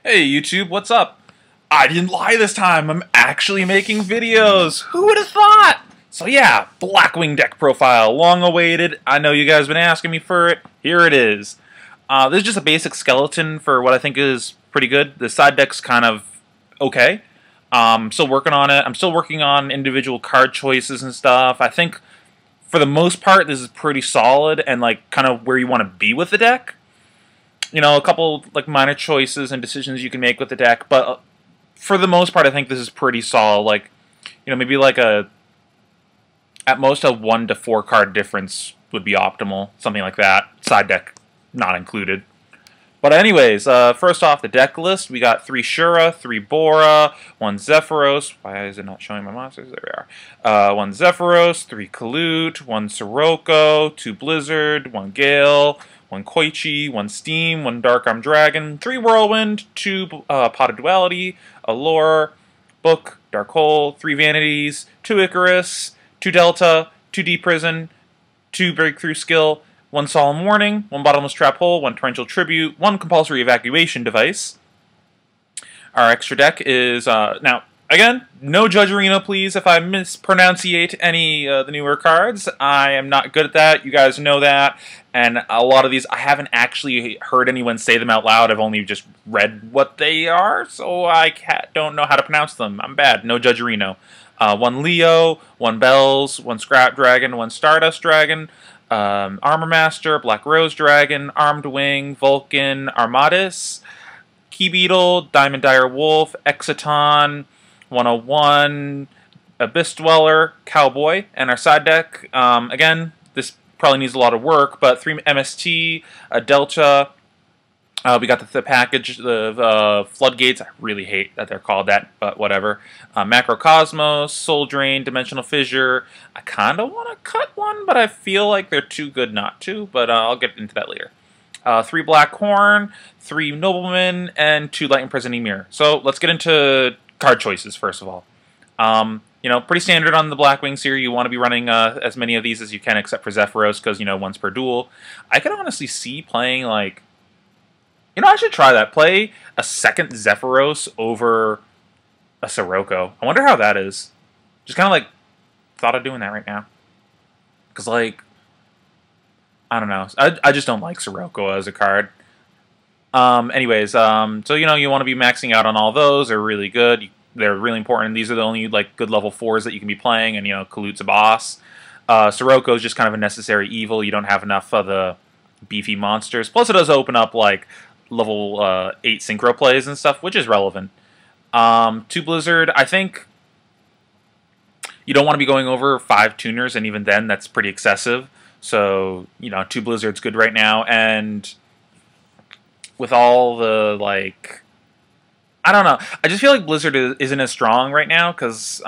Hey YouTube, what's up? I didn't lie this time, I'm actually making videos! Who would have thought? So yeah, Blackwing deck profile, long awaited. I know you guys have been asking me for it. Here it is. This is just a basic skeleton for what I think is pretty good. The side deck's kind of okay. Still working on it. I'm still working on individual card choices and stuff. I think for the most part this is pretty solid and like kind of where you want to be with the deck. You know, a couple like minor choices and decisions you can make with the deck, but for the most part, I think this is pretty solid. Like, you know, maybe like at most a 1 to 4 card difference would be optimal, something like that. Side deck not included. But anyways, first off the deck list, we got 3 Shura, 3 Bora, 1 Zephyros. Why is it not showing my monsters? There we are. 1 Zephyros, 3 Kalute, 1 Sirocco, 2 Blizzard, 1 Gale, 1 Koichi, 1 Steam, 1 Dark Arm Dragon, 3 Whirlwind, 2 Pot of Duality, Allure, Book, Dark Hole, 3 Vanities, 2 Icarus, 2 Delta, 2 Deep Prison, 2 Breakthrough Skill, 1 Solemn Warning, 1 Bottomless Trap Hole, 1 Torrential Tribute, 1 Compulsory Evacuation Device. Our extra deck is, now, again, no judgerino, please, if I mispronunciate any of the newer cards. I am not good at that. You guys know that. And a lot of these, I haven't actually heard anyone say them out loud. I've only just read what they are, so I don't know how to pronounce them. I'm bad. No judgerino. 1 Leo, 1 Bells, 1 Scrap Dragon, 1 Stardust Dragon, Armor Master, Black Rose Dragon, Armed Wing, Vulcan, Armatus, Key Beetle, Diamond Dire Wolf, Exciton, 101, Abyss Dweller, Cowboy, and our side deck, again, this probably needs a lot of work, but 3 MST, a Delta, we got the package, the Floodgates. I really hate that they're called that, but whatever. Macrocosmos, Soul Drain, Dimensional Fissure. I kind of want to cut one, but I feel like they're too good not to, but I'll get into that later. 3 Black Horn, 3 Noblemen, and 2 Light Imprisoning Mirror. So let's get into card choices first of all. You know, pretty standard on the Blackwings here. You want to be running as many of these as you can, except for Zephyros, because, you know, once per duel. I can honestly see playing, like... You know, I should try that. Play a second Zephyros over a Sirocco. I wonder how that is. Just kind of, like, thought of doing that right now. Because, like... I don't know. I just don't like Sirocco as a card. Anyways, so, you know, you want to be maxing out on all those. They're really good. They're really important. These are the only, like, good level 4s that you can be playing, and, you know, Kalute's a boss. Sirocco is just kind of a necessary evil. You don't have enough of the beefy monsters. Plus, it does open up, like, level 8 synchro plays and stuff, which is relevant. 2 Blizzard, I think you don't want to be going over 5 tuners, and even then, that's pretty excessive. So, you know, 2 Blizzard's good right now, and with all the, like... I don't know. I just feel like Blizzard isn't as strong right now because,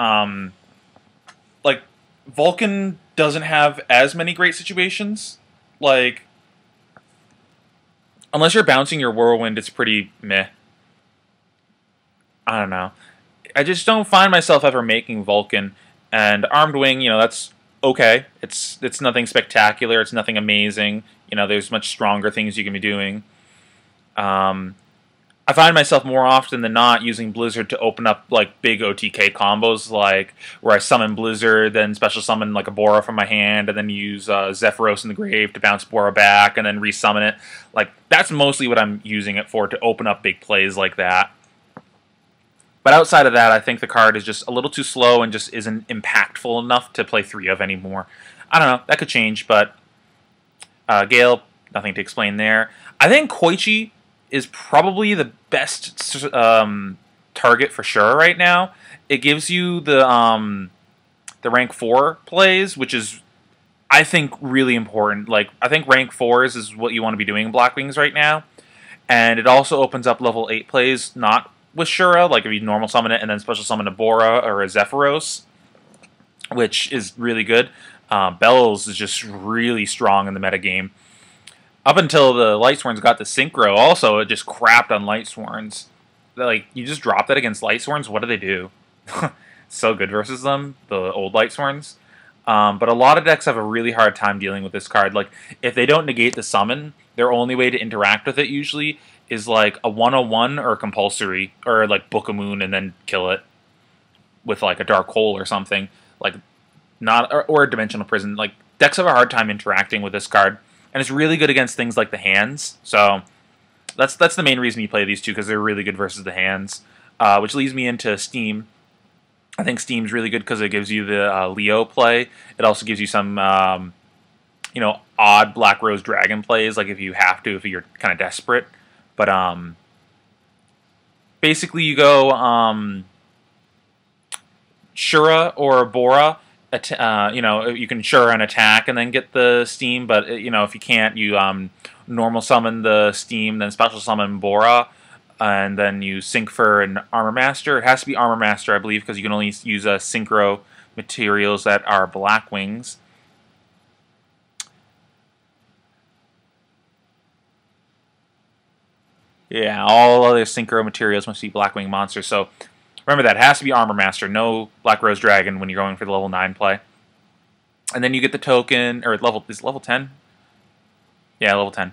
like, Vulcan doesn't have as many great situations. Like, unless you're bouncing your Whirlwind, it's pretty meh. I don't know. I just don't find myself ever making Vulcan. And Armed Wing, you know, that's okay. It's nothing spectacular. It's nothing amazing. You know, there's much stronger things you can be doing. I find myself more often than not using Blizzard to open up like big OTK combos, like where I summon Blizzard, then special summon like a Bora from my hand, and then use Zephyros in the grave to bounce Bora back, and then resummon it. Like, that's mostly what I'm using it for, to open up big plays like that. But outside of that, I think the card is just a little too slow and just isn't impactful enough to play 3 of anymore. I don't know, that could change, but Gale, nothing to explain there. I think Koichi is probably the best target for sure right now. It gives you the rank 4 plays, which is, I think, really important. Like, I think rank 4s is what you want to be doing in Blackwings right now. And it also opens up level 8 plays, not with Shura, like if you normal summon it and then special summon a Bora or a Zephyros, which is really good. Bells is just really strong in the metagame. Up until the Lightsworns got the Synchro, also, it just crapped on Lightsworns. Like, you just drop that against Lightsworns, what do they do? So good versus them, the old Lightsworns. But a lot of decks have a really hard time dealing with this card. Like, if they don't negate the summon, their only way to interact with it usually is like a 101 or a compulsory, or like Book of Moon and then kill it with like a Dark Hole or something, like not or a Dimensional Prison. Like decks have a hard time interacting with this card, and it's really good against things like the hands. So that's the main reason you play these two, because they're really good versus the hands. Which leads me into Steam. I think Steam's really good because it gives you the Leo play. It also gives you some you know, odd Black Rose Dragon plays, like if you have to, if you're kind of desperate. But basically you go Shura or Bora. You know, you can Shura and attack and then get the Steam, but you know, if you can't, you normal summon the Steam, then special summon Bora, and then you sync for an Armor Master. It has to be Armor Master, I believe, because you can only use synchro materials that are Blackwings. Yeah, all other synchro materials must be Blackwing monsters. So remember that. It has to be Armor Master. No Black Rose Dragon when you're going for the level 9 play. And then you get the token, or is it level 10? Yeah, level 10.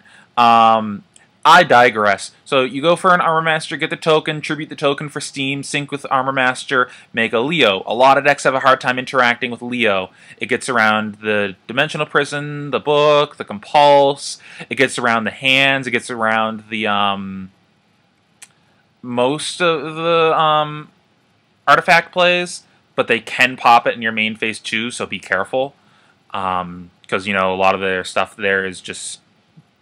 I digress. So you go for an Armor Master, get the token, tribute the token for Steam, sync with Armor Master, make a Leo. A lot of decks have a hard time interacting with Leo. It gets around the Dimensional Prison, the Book, the Compulse. It gets around the hands. It gets around the most of the artifact plays, but they can pop it in your main phase too, so be careful. Because, you know, a lot of their stuff there is just,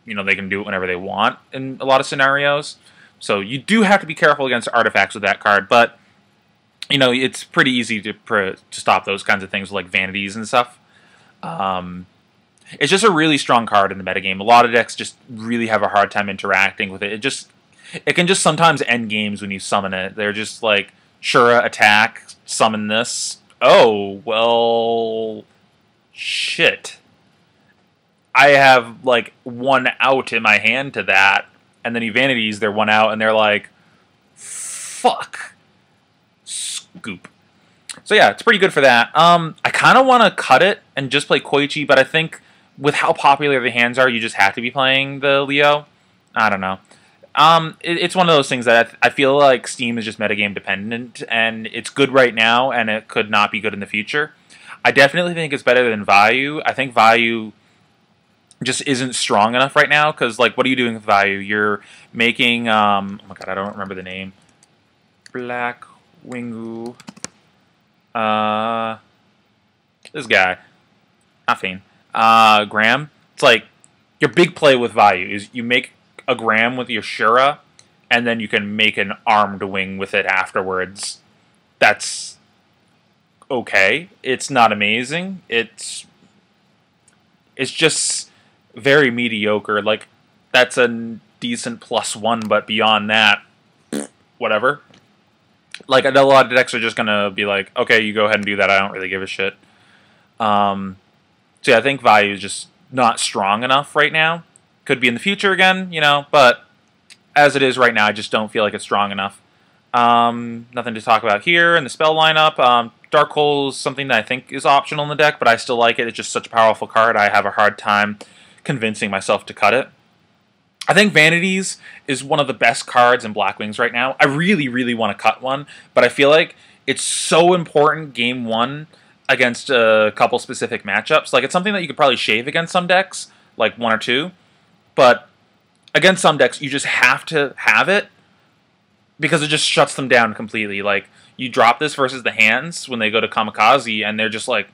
you know, they can do it whenever they want in a lot of scenarios. So you do have to be careful against artifacts with that card, but, you know, it's pretty easy to stop those kinds of things with, like, vanities and stuff. It's just a really strong card in the metagame. A lot of decks just really have a hard time interacting with it. It can just sometimes end games when you summon it. They're just like, Shura, attack, summon this. Oh, well, shit. I have, like, 1 out in my hand to that, and then Evanities, they're 1 out, and they're like, fuck. Scoop. So yeah, it's pretty good for that. I kind of want to cut it and just play Koichi, but I think with how popular the hands are, you just have to be playing the Leo. I don't know. It's one of those things that I feel like Steam is just metagame dependent, and it's good right now, and it could not be good in the future. I definitely think it's better than Value. I think Value just isn't strong enough right now, because, like, what are you doing with Value? You're making, oh my god, I don't remember the name. Blackwingu. This guy. Not Pheano. Graham. It's like, your big play with Value is you make a Graham with your Shura, and then you can make an armed wing with it afterwards. That's okay. It's not amazing. It's just very mediocre. Like, that's a decent +1, but beyond that, whatever. Like, a lot of decks are just gonna be like, okay, you go ahead and do that, I don't really give a shit. So yeah, I think Value is just not strong enough right now. Could be in the future again, you know, but as it is right now, I just don't feel like it's strong enough. Nothing to talk about here in the spell lineup. Dark Hole is something that I think is optional in the deck, but I still like it. It's just such a powerful card, I have a hard time convincing myself to cut it. I think Vanities is one of the best cards in Blackwings right now. I really, really want to cut one, but I feel like it's so important game 1 against a couple specific matchups. Like, it's something that you could probably shave against some decks, like 1 or 2, but against some decks, you just have to have it because it just shuts them down completely. Like, you drop this versus the hands when they go to Kamikaze, and they're just like,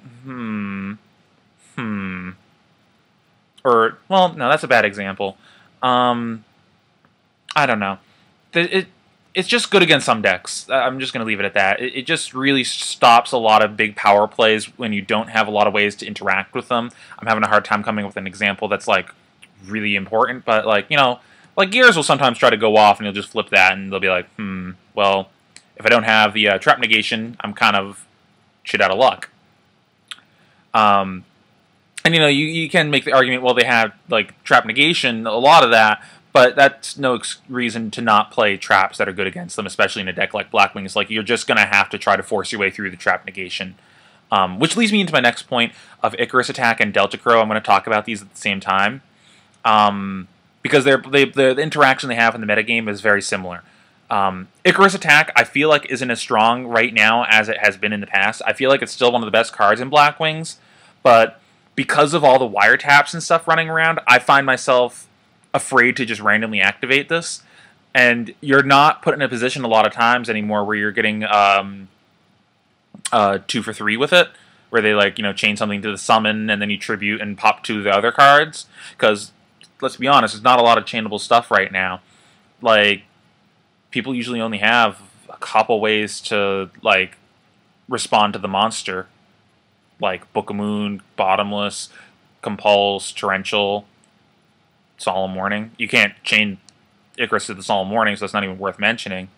Or, well, no, that's a bad example. I don't know. It's just good against some decks. I'm just going to leave it at that. It just really stops a lot of big power plays when you don't have a lot of ways to interact with them. I'm having a hard time coming up with an example that's, like, really important, but, like, you know, like, Gears will sometimes try to go off, and you'll just flip that, and they'll be like, well, if I don't have the trap negation, I'm kind of shit out of luck. And, you know, you can make the argument, well, they have, like, trap negation, a lot of that, but that's no reason to not play traps that are good against them, especially in a deck like Blackwings. Like, you're just going to have to try to force your way through the trap negation. Which leads me into my next point of Icarus Attack and Delta Crow. I'm going to talk about these at the same time. Because because the interaction they have in the metagame is very similar. Icarus Attack, I feel like, isn't as strong right now as it has been in the past. I feel like it's still one of the best cards in Blackwings, but because of all the wiretaps and stuff running around, I find myself afraid to just randomly activate this. And you're not put in a position a lot of times anymore where you're getting 2 for 3 with it, where they like chain something to the summon and then you tribute and pop 2 of the other cards. Because let's be honest, there's not a lot of chainable stuff right now. Like, people usually only have a couple ways to like respond to the monster, like Book of Moon, Bottomless, Compulse, Torrential, Solemn Warning. You can't chain Icarus to the Solemn Warning, so that's not even worth mentioning.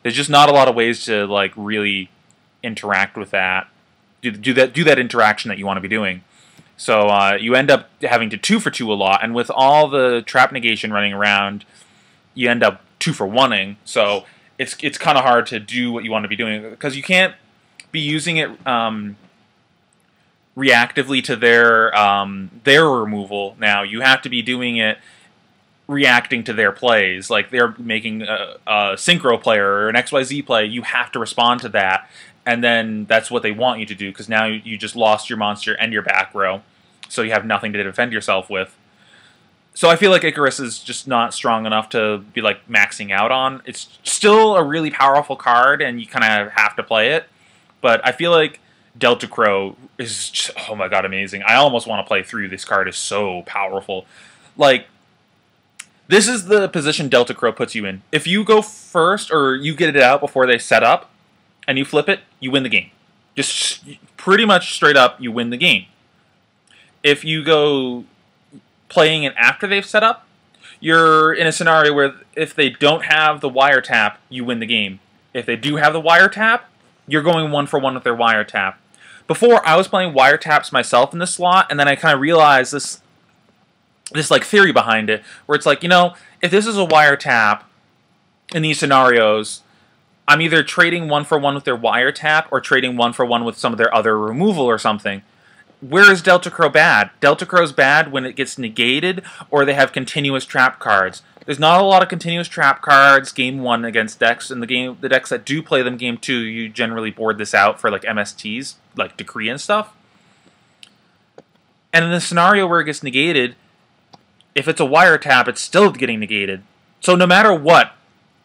There's just not a lot of ways to like really interact with that. Do that interaction that you want to be doing. So you end up having to 2 for 2 a lot, and with all the trap negation running around, you end up 2 for 1ing. So it's kind of hard to do what you want to be doing because you can't be using it reactively to their removal. Now you have to be doing it reacting to their plays. Like they're making a synchro play or an XYZ play, you have to respond to that. And then that's what they want you to do, because now you just lost your monster and your back row, so you have nothing to defend yourself with. So I feel like Icarus is just not strong enough to be like maxing out on. It's still a really powerful card, and you kind of have to play it. But I feel like Delta Crow is just, oh my god, amazing. I almost want to play through. This card is so powerful. Like, this is the position Delta Crow puts you in. If you go first, or you get it out before they set up, and you flip it, you win the game. Just pretty much straight up, you win the game. If you go playing it after they've set up, you're in a scenario where if they don't have the wiretap, you win the game. If they do have the wiretap, you're going 1 for 1 with their wiretap. Before, I was playing wiretaps myself in this slot, and then I kind of realized this like theory behind it, where it's like, if this is a wiretap in these scenarios, I'm either trading 1 for 1 with their wiretap or trading 1 for 1 with some of their other removal or something. Where is Delta Crow bad? Delta Crow's bad when it gets negated or they have continuous trap cards. There's not a lot of continuous trap cards game 1 against decks. In the decks that do play them game 2, you generally board this out for like MSTs, like Decree and stuff. And in the scenario where it gets negated, if it's a wiretap, it's still getting negated. So no matter what,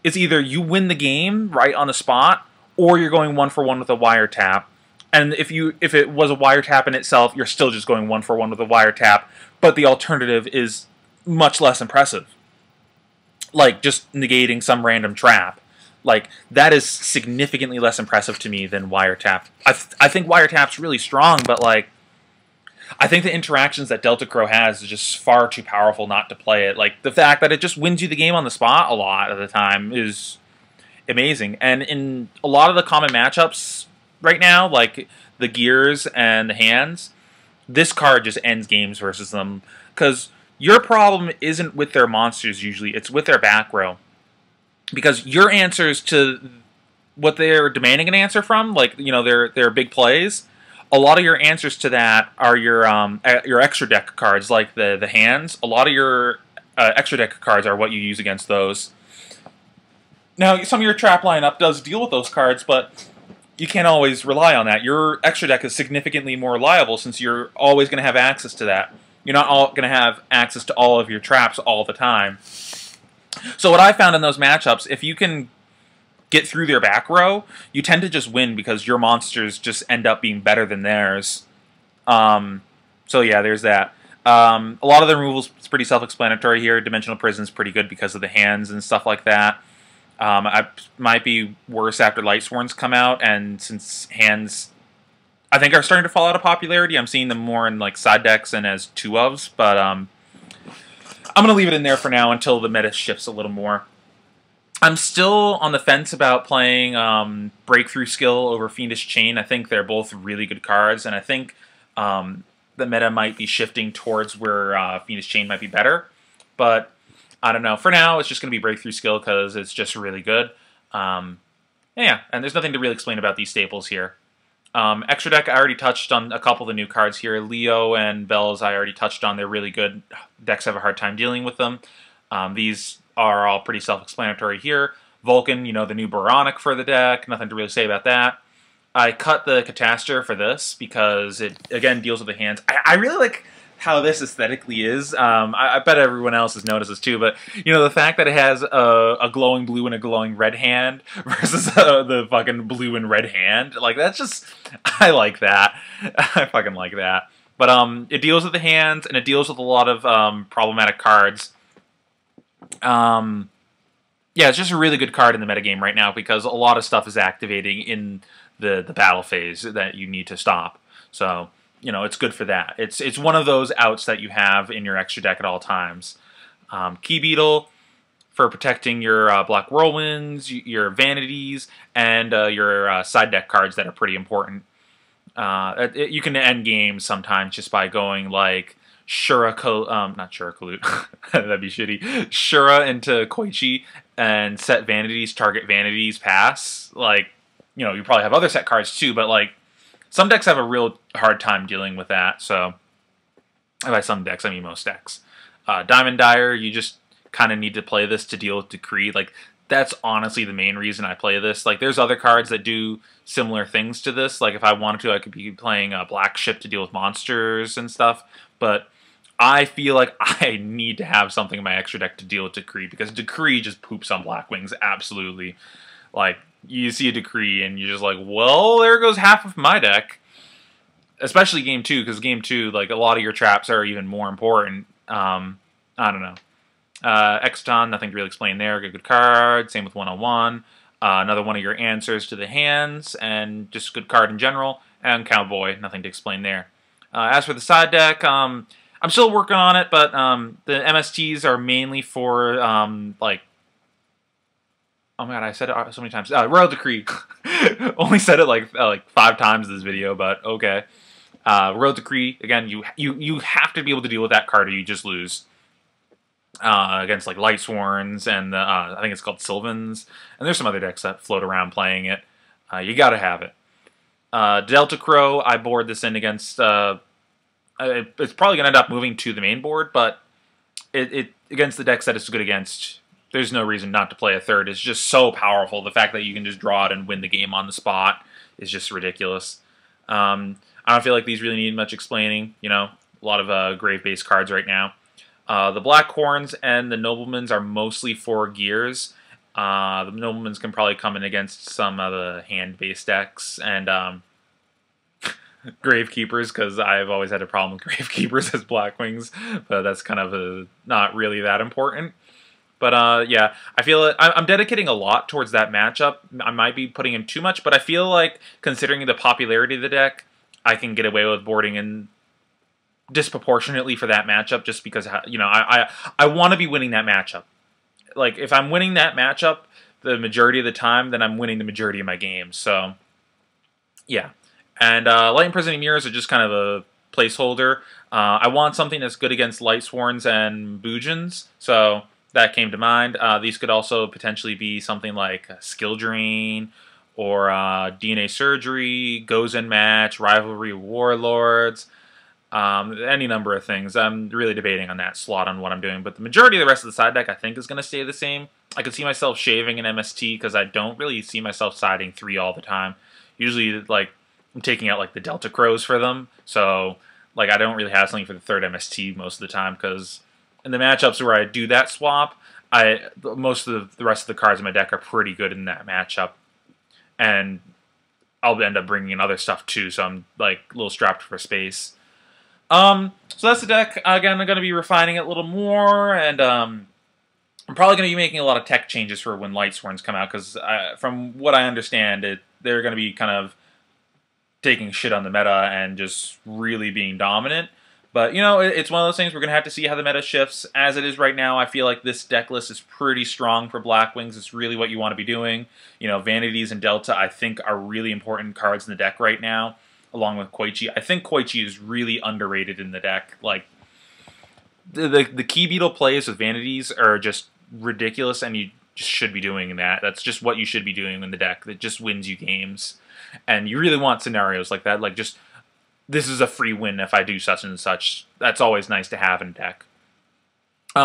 it's either you win the game right on the spot, or you're going 1 for 1 with a wiretap. And if it was a wiretap in itself, you're still just going 1 for 1 with a wiretap, but the alternative is much less impressive. Like just negating some random trap. Like, that is significantly less impressive to me than wiretap. I think wiretap's really strong, but like, I think the interactions that Delta Crow has is just far too powerful not to play it. Like, the fact that it just wins you the game on the spot a lot of the time is amazing. And in a lot of the common matchups right now, like the gears and the hands, this card just ends games versus them. Because your problem isn't with their monsters usually, it's with their back row. Because your answers to what they're demanding an answer from, like, their big plays, a lot of your answers to that are your extra deck cards, like the hands. A lot of your extra deck cards are what you use against those. Now, some of your trap lineup does deal with those cards, but you can't always rely on that. Your extra deck is significantly more reliable since you're always going to have access to that. You're not going to have access to all of your traps all the time. So what I found in those matchups, if you can get through their back row, you tend to just win because your monsters just end up being better than theirs. So yeah, there's that. A lot of the removals is pretty self-explanatory here. Dimensional Prison's pretty good because of the hands and stuff like that. I might be worse after Lightsworns come out, and since hands, I think, are starting to fall out of popularity, I'm seeing them more in like side decks and as 2-ofs, but I'm going to leave it in there for now until the meta shifts a little more. I'm still on the fence about playing Breakthrough Skill over Fiendish Chain. I think they're both really good cards, and I think the meta might be shifting towards where Fiendish Chain might be better. But I don't know. For now, it's just going to be Breakthrough Skill because it's just really good. Yeah, and there's nothing to really explain about these staples here. Extra deck, I already touched on a couple of the new cards here. Leo and Bells, I already touched on. They're really good. Decks have a hard time dealing with them. These are all pretty self-explanatory here. Vulcan, you know, the new Baronic for the deck. Nothing to really say about that. I cut the Catastor for this because it, again, deals with the hands. I really like how this aesthetically is. I bet everyone else has noticed this too, but you know, the fact that it has a glowing blue and a glowing red hand versus the fucking blue and red hand, like that's just, I like that. I fucking like that. But it deals with the hands and it deals with a lot of problematic cards. Yeah, it's just a really good card in the metagame right now because a lot of stuff is activating in the battle phase that you need to stop. So, you know, it's good for that. It's one of those outs that you have in your extra deck at all times. Key Beetle for protecting your Black Whirlwinds, your Vanities, and your side deck cards that are pretty important. You can end games sometimes just by going like not Shurakalut, that'd be shitty. Shura into Koichi and set Vanities, target Vanities, pass. Like, you know, you probably have other set cards too, but like, some decks have a real hard time dealing with that, so by some decks, I mean most decks. Diamond Dyer, you just kind of need to play this to deal with Decree. Like, that's honestly the main reason I play this. Like, there's other cards that do similar things to this. Like, if I wanted to, I could be playing a Black Ship to deal with monsters and stuff, but I feel like I need to have something in my extra deck to deal with Decree, because Decree just poops on Blackwings, absolutely. Like, you see a Decree, and you're just like, well, there goes half of my deck. Especially Game 2, because Game 2, like, a lot of your traps are even more important. I don't know. Exton, nothing to really explain there. Good card. Same with 101. Another one of your answers to the hands, and just good card in general. And Cowboy, nothing to explain there. As for the side deck, I'm still working on it, but the MSTs are mainly for, like, oh my god, I said it so many times. Royal Decree. Only said it like 5 times in this video, but okay. Royal Decree, again, you have to be able to deal with that card or you just lose. Against like Lightsworns and I think it's called Sylvans. And there's some other decks that float around playing it. You gotta have it. Delta Crow, I board this in against... it's probably gonna end up moving to the main board, but it against the decks that it's good against... There's no reason not to play a third. It's just so powerful. The fact that you can just draw it and win the game on the spot is just ridiculous. I don't feel like these really need much explaining. You know, a lot of grave-based cards right now. The Black Horns and the Noblemans are mostly for gears. The Noblemans can probably come in against some of the hand-based decks. And Gravekeepers, because I've always had a problem with Gravekeepers as Blackwings. But that's kind of not really that important. But, yeah, I feel it. I'm dedicating a lot towards that matchup. I might be putting in too much, but I feel like, considering the popularity of the deck, I can get away with boarding in disproportionately for that matchup just because, you know, I want to be winning that matchup. Like, if I'm winning that matchup the majority of the time, then I'm winning the majority of my games. So, yeah. And Light Imprisoning Mirrors are just kind of a placeholder. I want something that's good against Lightsworns and Boojins, so... that came to mind. These could also potentially be something like Skill Drain or DNA Surgery, Goes in Match, Rivalry Warlords, any number of things. I'm really debating on that slot on what I'm doing, but the majority of the rest of the side deck I think is going to stay the same. I could see myself shaving an MST because I don't really see myself siding 3 all the time. Usually, like, I'm taking out like the Delta Crows for them, so like I don't really have something for the 3rd MST most of the time because... in the matchups where I do that swap, most of the rest of the cards in my deck are pretty good in that matchup. And I'll end up bringing in other stuff too, so I'm like a little strapped for space. So that's the deck. Again, I'm going to be refining it a little more, and I'm probably going to be making a lot of tech changes for when Lightsworns come out, because from what I understand, they're going to be kind of taking shit on the meta and just really being dominant. But, you know, it's one of those things we're going to have to see how the meta shifts. As it is right now, I feel like this deck list is pretty strong for Blackwings. It's really what you want to be doing. You know, Vanities and Delta, I think, are really important cards in the deck right now, along with Koichi. I think Koichi is really underrated in the deck. Like, the Key Beetle plays with Vanities are just ridiculous, and just should be doing that. That's just what you should be doing in the deck. That just wins you games. And you really want scenarios like that. Like, just, this is a free win if I do such and such. That's always nice to have in deck.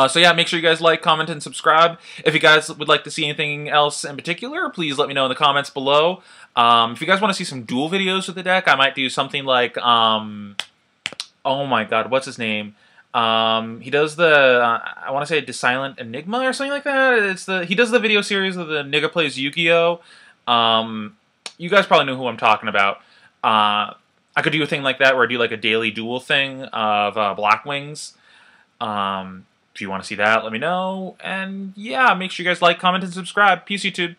So yeah, make sure you guys like, comment, and subscribe. If you guys would like to see anything else in particular, please let me know in the comments below. If you guys want to see some duel videos with the deck, I might do something like, oh my god, what's his name? He does the, I want to say Silent Enigma or something like that. He does the video series of the Nigga Plays Yu-Gi-Oh! You guys probably know who I'm talking about. I could do a thing like that where I do like a daily duel thing of Blackwings. If you want to see that, let me know. And yeah, make sure you guys like, comment, and subscribe. Peace, YouTube.